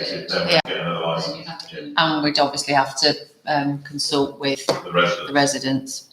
then we'd get another licence. And we'd obviously have to consult with The resident. the residents.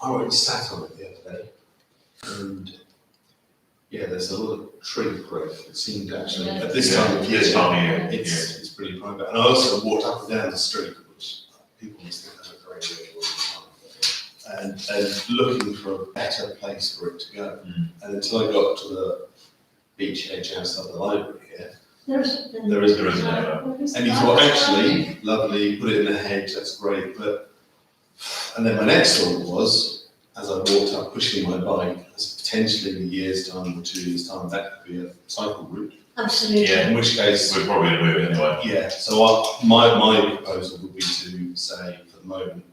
I went and sat on it the other day, and yeah, there's a lot of tree growth. It seemed actually at this time of year, it's pretty private. And I also walked up and down the street, which people must think that's a very weird all the time, and looking for a better place for it to go. And until I got to the beach edge outside the library here, there is no. And you thought, actually, lovely, put it in a hedge, that's great. But and then my next thought was, as I walked up pushing my bike, as potentially in a year's time or 2 years' time, that could be a cycle route. Absolutely. Yeah. In which case, We're probably going to move it anyway. yeah. So my proposal would be to say, for the moment,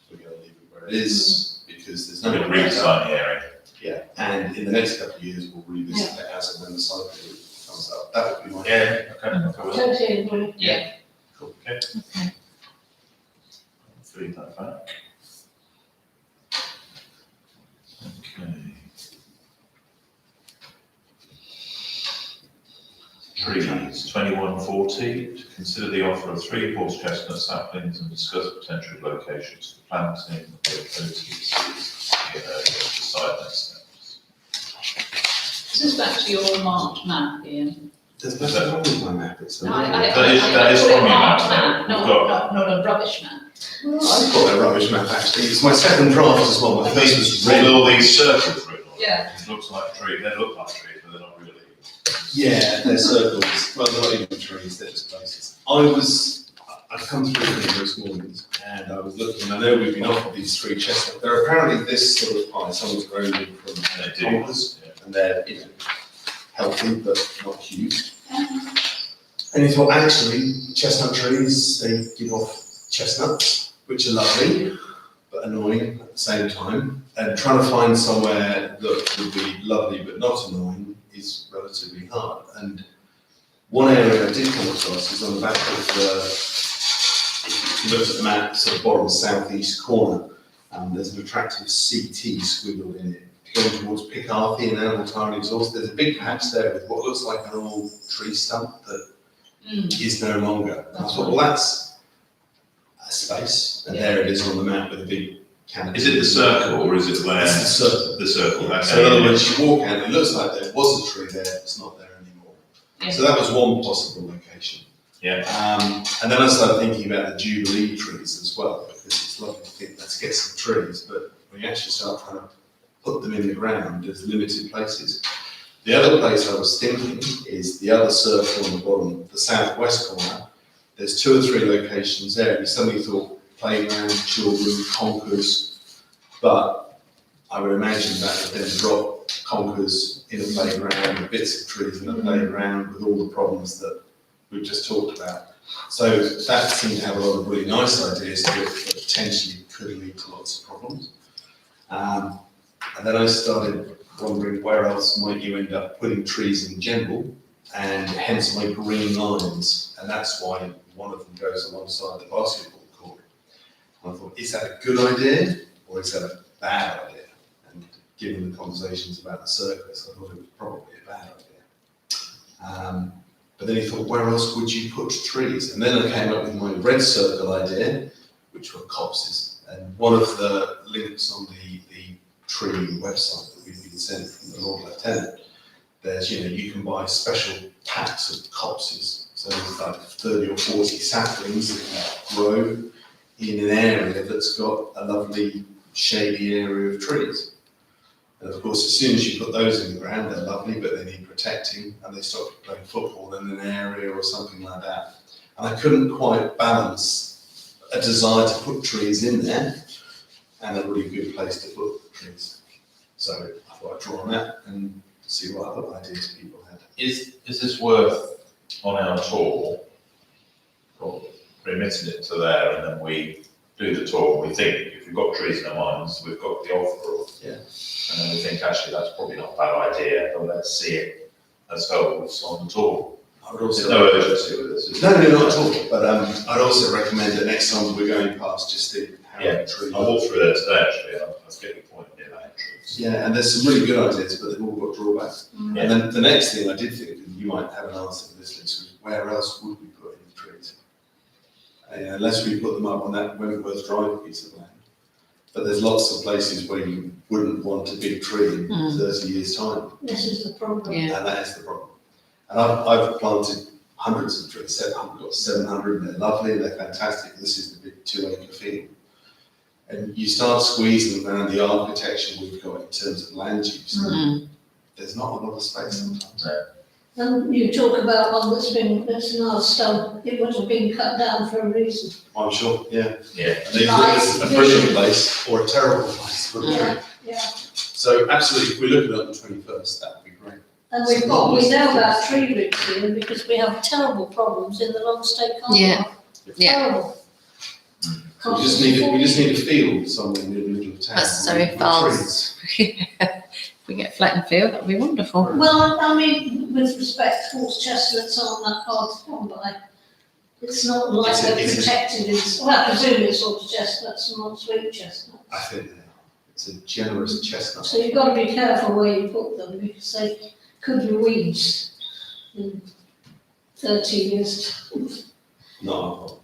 we're going to leave it where it is because there's We're no going to redesign the area. Yeah, and in the next couple of years, we'll revisit it as and when the cycle route comes up. That would be my. Yeah, okay, I'll cover that. Totally agree. Yeah. Cool, okay. Feed that back. Okay. Trees, 2140, to consider the offer of 3 horse chestnut saplings and discuss potential locations for planting, availability, decide next steps. This is back to your marked map, Ian. There's nothing wrong with my map, it's. No, That is put it from your marked map, though. not a rubbish map. I've got a rubbish map actually, it's my second draft as well, my first was With red. all these circles written on it. Yeah. It looks like trees, they look like trees, but they're not really. Yeah, they're circles, well, they're not even trees, they're just places. I've come through here this morning and I was looking, I know we've been offered these 3 chestnut, they're apparently this sort of high, someone's grown them from They do. conkers, and they're, healthy but not huge. And you thought, actually, chestnut trees, they give off chestnuts, which are lovely, but annoying at the same time. And trying to find somewhere that would be lovely but not annoying is relatively hard. And one area I did come across is on the back of the, if you look at the map, sort of bottom southeast corner, there's an attractive CT squiggled in it. Going towards Picarthy and Animal Tire Exhaust, there's a big patch there with what looks like an old tree stump that is no longer. And I thought, well, that's a space, and there it is on the map with a big canopy. Is it the circle or is it where? It's the circle. The circle, that's So in other words, you walk out, it looks like there was a tree there, it's not there anymore. Yeah. So that was one possible location. Yeah. And then I started thinking about the Jubilee trees as well, because it's lovely to think, let's get some trees, but when you actually start trying to put them in the ground, there's limited places. The other place I was thinking is the other circle on the bottom, the southwest corner. There's 2 or 3 locations there. We suddenly thought playground, children, conkers, but I would imagine that would then drop conkers in a playground, bits of trees in a playground with all the problems that we've just talked about. So that seemed to have a lot of really nice ideas to it, but potentially could lead to lots of problems. And then I started wondering where else might you end up putting trees in general, and hence my green lines. And that's why one of them goes alongside the basketball court. And I thought, is that a good idea or is that a bad idea? And given the conversations about the circus, I thought it was probably a bad idea. But then he thought, where else would you put trees? And then I came up with my red circle idea, which were copses. And one of the links on the tree website that we've been sent from the Lord Lieutenant, there's, you can buy special packs of copses. So there's like 30 or 40 saplings that you grow in an area that's got a lovely shady area of trees. And of course, as soon as you put those in the ground, they're lovely, but they need protecting and they stop you playing football in an area or something like that. And I couldn't quite balance a desire to put trees in there and a really good place to put trees. So I thought I'd draw on that and see what other ideas people had. Is this worth on our tour, or remitting it to there and then we do the tour, we think, if we've got trees in our minds, we've got the offer of, Yeah. and then we think actually that's probably not a bad idea, but let's see it ourselves on the tour. I would There's also no urgency with this, is no, there? not at all. But I'd also recommend that next time we're going past, just think how Yeah. the tree. I walked through there today actually, I was getting a point near that entrance. Yeah, and there's some really good ideas, but they've all got drawbacks. Mm. And then the next thing I did think, and you might have an answer for this, Liz, was where else would we put in the trees? Unless we put them up on that Wentworth Drive piece of land. But there's lots of places where you wouldn't want a big tree in 30 years' time, This is the problem. Yeah. and that is the problem. And I've planted hundreds of trees, I've got 700, and they're lovely, they're fantastic. This is the big 2-acre field. And you start squeezing around the architecture we've got in terms of land use. There's not a lot of space sometimes. And you talk about one that's an old stone, it would have been cut down for a reason. I'm sure, yeah. Yeah. And they put this a brilliant place or a terrible place for a tree. Yeah, yeah. So absolutely, if we look at it on the 21st, that would be great. And we know about tree roots here because we have terrible problems in the Longstay Car Yeah. Park. Yeah. Terrible. We just need a field somewhere near the middle of town. That's so with false. trees. If we get Fletton Field, that'd be wonderful. Well, I mean, with respect, horse chestnuts aren't that hard to come by. It's not like It's a- they're it's a- protected in, well, I presume it's horse chestnuts and not sweet chestnuts. I think they are. It's a generous chestnut. So you've got to be careful where you put them because they could be weeds in 30 years. Not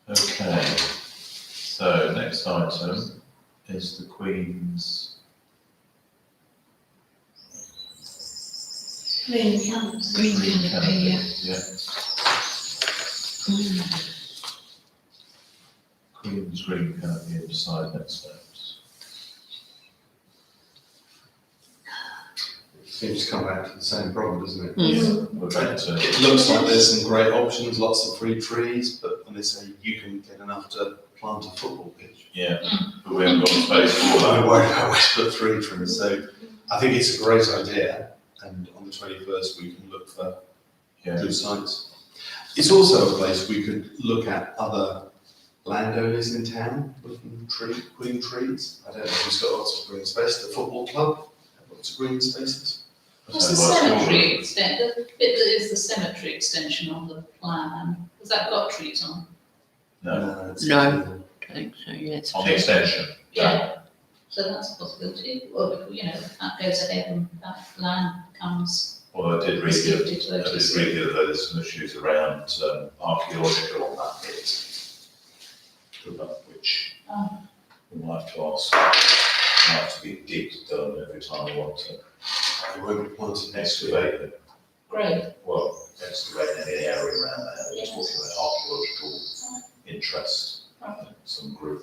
Okay, so next item is the Queen's, Green canopy. Green canopy, yeah. Yeah, Queen's green canopy and decide next steps. It seems to come back to the same problem, doesn't it? Mm. We're back to, It looks like there's some great options, lots of free trees, but when they say you can get enough to plant a football pitch, yeah, but we haven't got the space for we're that. worried about where to put 3 trees. So I think it's a great idea, and on the 21st we can look for Yeah, good sites. It's also a place we could look at other landowners in town putting putting trees. I don't know if it's got lots of green space. The football club have lots of green spaces. What's the cemetery extent, the bit that is the cemetery extension on the plan, has that got trees on? No, It's- No. I think so, yeah. It's on the extension. Yeah. So that's a possibility, or, if, that goes ahead and that land becomes Although I did read restricted the, to I did OTC. read the other, there's some issues around archaeological on that bit. Which Oh. we might have to ask, might have to be deep done every time we want to It won't be planted next to it. excavate it. Great, Well, excavate any area around there, we're Yes. talking about archaeological interest, some group.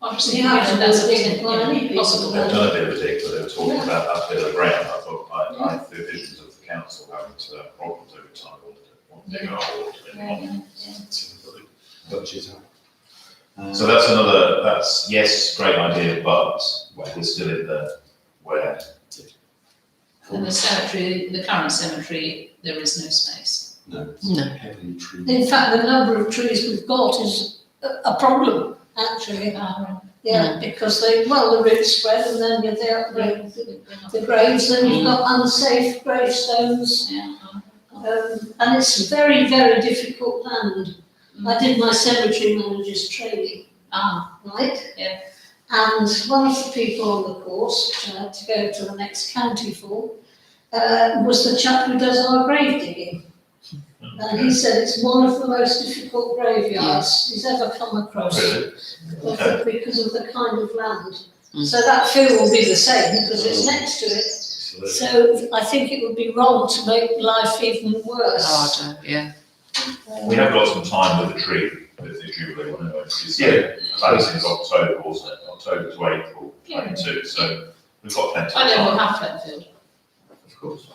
I'm just You thinking, have to that's a do it bit, in any piece possible. They've done a bit of a dig, but they were talking Yeah. about that bit of ground, I thought, I had the visions of the council having to have problems every time they want to dig a hole or Yeah, yeah, yeah. Budget. So that's another, that's, yes, great idea, but we're still in the, where, And the cemetery, the current cemetery, there is no space. No, it's No. heavily treed. In fact, the number of trees we've got is a problem, actually. Yeah, because the roots spread and then you're there, the graves, then you've got unsafe gravestones. Yeah. And it's very, very difficult land. I did my cemetery manager's training, right? Yeah. And one of the people on the course, which I had to go to the next county for, was the chap who does our grave digging. And he said it's one of the most difficult graveyards he's ever come across. really, okay. Because of the kind of land. Mm. So that field will be the same because it's next to it. So I think it would be wrong to make life even worse. harder, yeah. We have got some time with the tree, with the Jubilee one, anyway, because Yeah. Valentine's October, wasn't it? October to April, 22, so we've got plenty of I know we'll time. have Fletfield. Of course.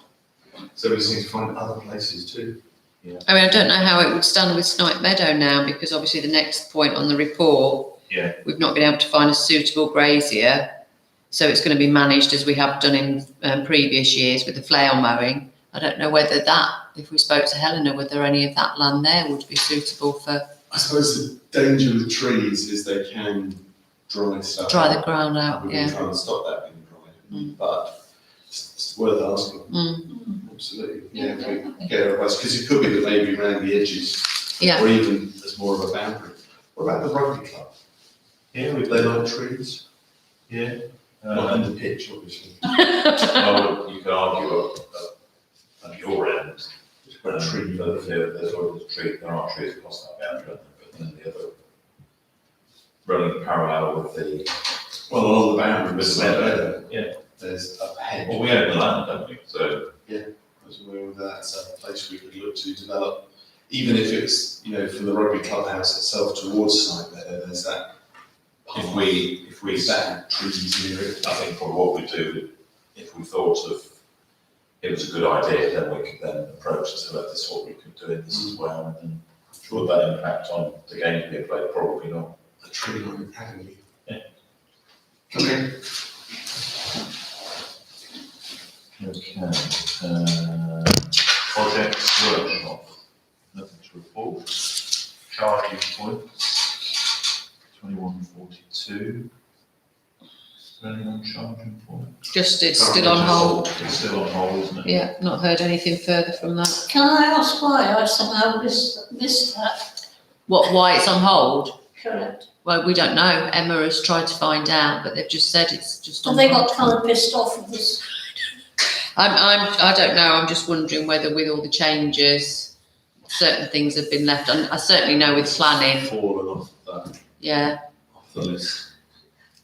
So we just need to find other places too. I mean, I don't know how it would stand with Snipe Meadow now, because obviously the next point on the report, Yeah. we've not been able to find a suitable grazier. So it's going to be managed as we have done in previous years with the flail mowing. I don't know whether that, if we spoke to Helena, whether any of that land there would be suitable for I suppose the danger with trees is they can dry stuff. dry the out. ground out, We've been yeah. trying to stop that being dry, Mm. but it's worth asking. Mm, Absolutely. Yeah, Yeah, if we definitely. get advice, because it could be that maybe around the edges, yeah, or even as more of a boundary. What about the rugby club? Yeah, They like trees. yeah. Not in the pitch, obviously. Well, you could argue at your end, Just put a tree. that there's always a tree, there are trees across that boundary, but then the other running parallel with the, Well, along the boundary, With there's the meadow, yeah. There's a hedge. well, we own the land, don't we? So, As well, that's a place we could look to develop, even if it's, from the rugby clubhouse itself towards Snipe Meadow, there's that. if we With that trees near it. I think probably what we do, if we thought of it was a good idea, then we could then approach and say, look, this is what we could do in this as well, and then would that impact on the games being played? Probably not. A tree line academy. Yeah. Okay. Okay, projects workshop, nothing to report. Charging points, 2142. Is there anyone charging points? Just, it's still on hold. It's still on hold, isn't it? Yeah, not heard anything further from that. Can I ask why I somehow missed that? Why it's on hold? Correct. Well, we don't know. Emma has tried to find out, but they've just said it's just on And they hold. got kind of pissed off with this. I don't know. I'm just wondering whether with all the changes, certain things have been left. And I certainly know with planning, Fallen off yeah. the list.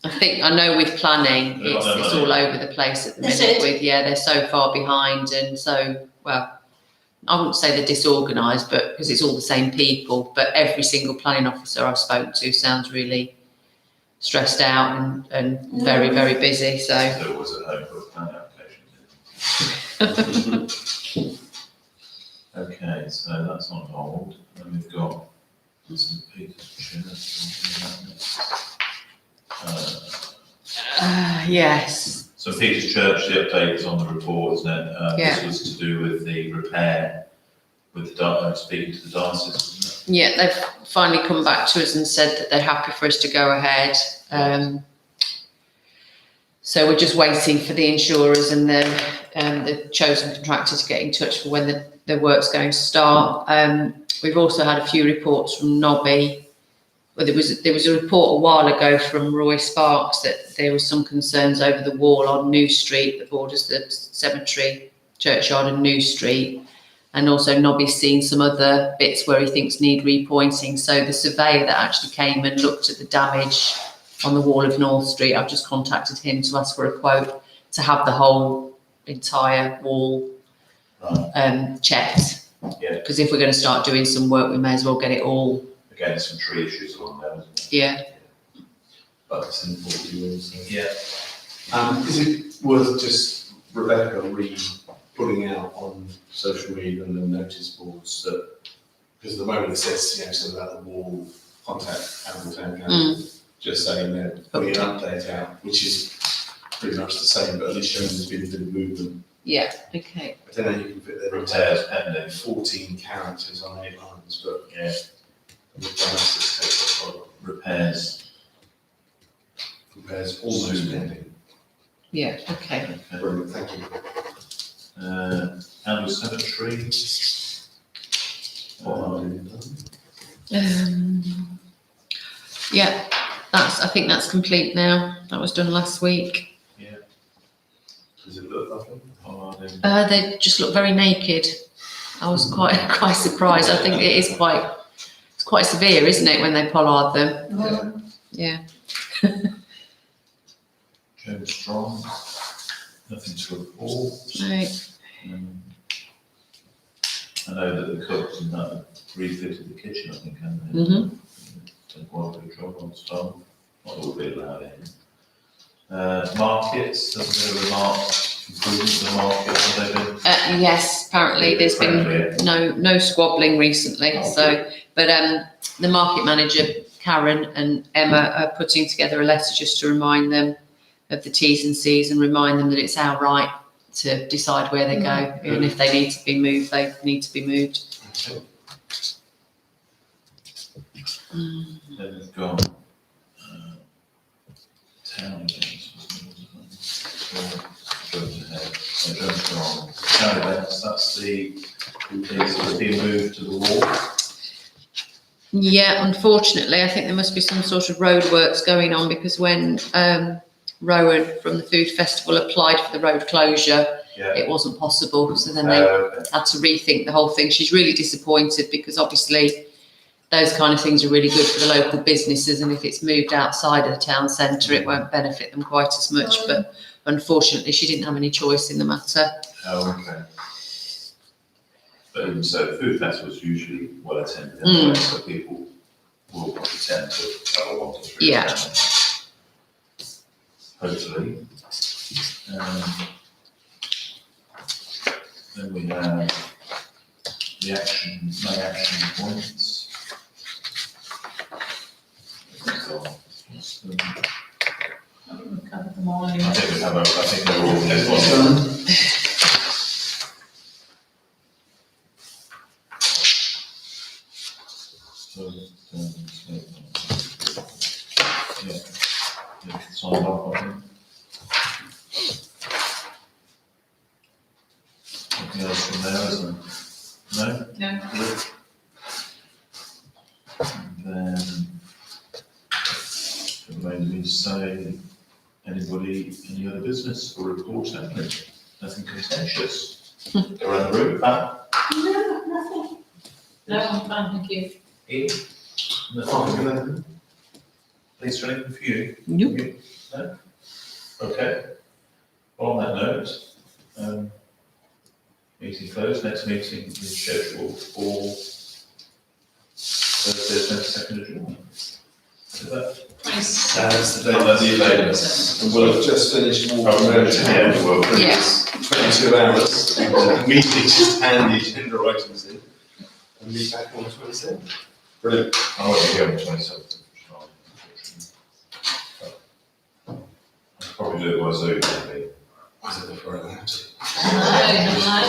I know with planning, They've got no it's money. all over the place at the Is minute it? with, they're so far behind and so, well, I wouldn't say they're disorganised, but because it's all the same people, but every single planning officer I've spoken to sounds really stressed out and very, very busy, so. There was at home for a planning application. Okay, so that's on hold, and we've got St Peter's Church. Yes, St Peter's Church, the update is on the report, isn't it? Yeah. This was to do with the repair with the speaking to the diocese, isn't yeah, they've finally come back to us and said that they're happy for us to go ahead. So we're just waiting for the insurers and the chosen contractor to get in touch for when the work's going to start. We've also had a few reports from Nobby. Well, there was a report a while ago from Roy Sparks that there was some concerns over the wall on New Street that borders the cemetery, churchyard and New Street. And also Nobby's seen some other bits where he thinks need repointing. So the surveyor that actually came and looked at the damage on the wall of North Street, I've just contacted him to ask for a quote to have the whole entire wall checked. Yeah. Because if we're going to start doing some work, we may as well get it all. it? Again, some tree issues along there, isn't it? Yeah. But it's in 40 years. So. Yeah. Is it worth just Rebecca putting out on social media and the notice boards that, because at the moment it says, something about the wall, contact Hamilton Council, just saying that, putting an update out, which is pretty much the same, but at least showing there's been a bit of movement. Yeah. Okay. I don't know if you can fit that Repairs pending. 14 characters on 8 lines, but Yeah. the diocese takes that quite Repairs. compares almost pending. Yeah. Okay. Okay. Brilliant, thank you. And the cemetery. Yeah. I think that's complete now. That was done last week. Does it look lovely? They just look very naked. I was quite surprised. I think it is quite severe, isn't it, when they pollard them? Yeah. Joe Strong. Nothing to report. Right. I know that the cooks and that have refitted the kitchen, I think, haven't they? Mhm. Done quite a good job on staff. Not all be allowed in. Markets, there's a remark, improvements to the market, have they been? Yes. Apparently, there's been no squabbling recently. Oh, So, but the market manager Karen and Emma are putting together a letter just to remind them of the T's and C's and remind them that it's our right to decide where they go, and if they need to be moved, they need to be moved. Then we've got town events, wasn't it? Jones ahead, Jones Strong. Town events, that's it's being moved to the wall. Yeah, unfortunately, I think there must be some sort of road works going on because when Rowan from the food festival applied for the road closure, Yeah. it wasn't possible. So then they Okay. had to rethink the whole thing. She's really disappointed because obviously those kind of things are really good for the local businesses, and if it's moved outside of the town centre, it won't benefit them quite as much. But unfortunately, she didn't have any choice in the matter. Oh, okay. But even so, the food festival is usually well attended anyway, so people will probably tend to travel 1 to 3 Yeah. times. Hopefully. Then we have the main action points. I think we've covered them all I anyway. think we have, I think they're all headline. So, yeah, signed off, I think. Anything else from there, isn't there? No? No, And then, it remains me to say, anybody, any other business or report, Emily? Nothing contentious? Go around the room, Pat? No, nothing. no, I'm fine, thank you. Ian? Nothing? Lisa, anything for you? Nope. You? No? Okay. Well, on that note, meeting closed, next meeting is scheduled for Thursday, 22nd of July. Is that? That's the Oh, that's the date. And we'll have just finished walking around Yeah, town. we will. Yes. 22 hours. The meeting just hand the agenda items in and meet back on the 27th. Brilliant. I won't be here on the 27th of July, unfortunately. I'll probably do it by Zoom, maybe. I don't know if we're allowed to. No, no,